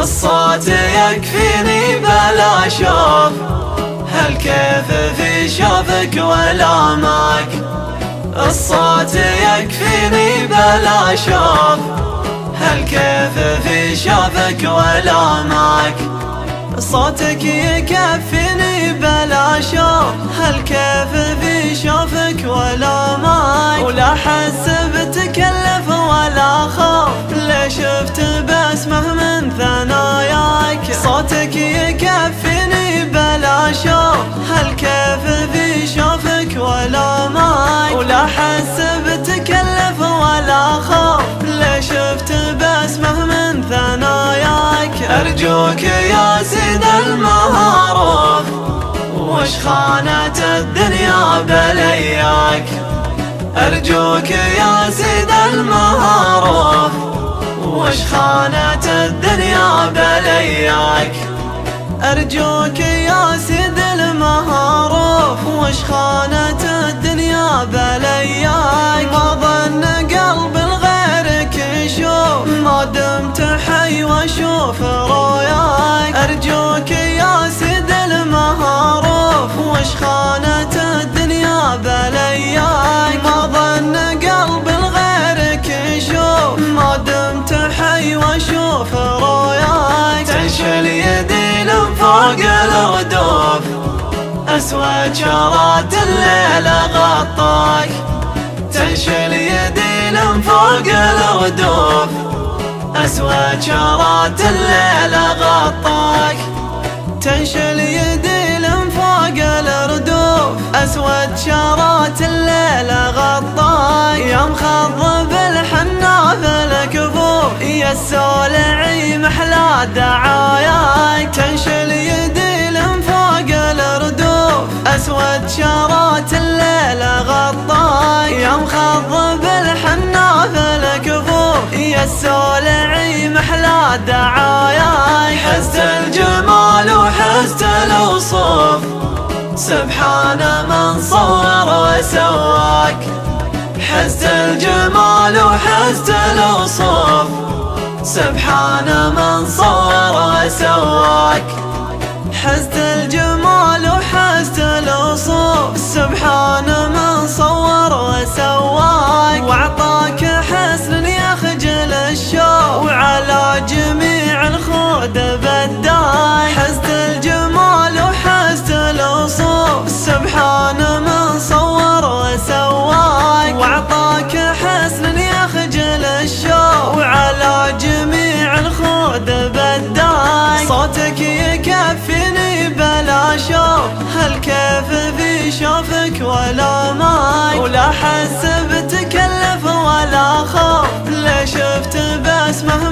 الصوت يكفيني بلا شوف، هالكيف في شوفك ولامك. الصوت يكفيني بلا شوف، هالكيف في شوفك ولامك. صوتك يكفيني بلا شوف، هالكيف في شوفك ولامك. ولا حس بتكلف ولا خوف، ليش شفت بسمه من ثناياك. صوتك يكفيني بلا شوف، هالكيف في شوفك ولامك. ولا حس بتكلف ولا خوف، ليش شفت بسمه من ثناياك. أرجوك يا سيد المعارف، وش خانت الدنيا بلياك. أرجوك يا سيد المعارف، وش خانت الدنيا بلياك. أرجوك يا سيد المعارف، وش خانت الدنيا بلياك. ما ظن قلب لغيرك يشوف، ما دمت حي واشوف رؤياك. أرجوك يا سيد المعارف، وش خانت الدنيا بلياك. ما ظن قلب لغيرك يشوف، ما دمت حي واشوف رؤياك. تنشل يدي لم فوق الردوف، أسود شارات الليل غطاك. تنشل يدي لم فوق الردوف، أسود شارات الليل غطاك. تنشل يدي لم فوق الردوف، أسود شارات الليل غطاك. يا مخضب الحنا في الكفوف، يا السولعي محلى دعاياك. تنشل يدي لم فوق الردوف، أسود شارات الليل غطاك. يا مخضب الحنا في الكفوف، يا السولعي محلى دعاياك. حزت الجمال وحزت الوصوف، سبحان من صور وسواك. حزت الجمال وحزت الوصوف، سبحان من صور وسواك. حزت الجمال وحزت الوصوف، سبحان من صور وسواك. واعطاك حسن يخجل الشوق، وعلى جميع الخود بداك. حزت الجمال وحزت الوصوف، سبحان من صور وسواك. واعطاك حسن يخجل الشوق، وعلى جميع الخود بداك. صوتك يكفيني بلا شوف، هالكيف في شوفك ولامك. ولا حس بتكلف ولا خوف، ليش شفت بسمه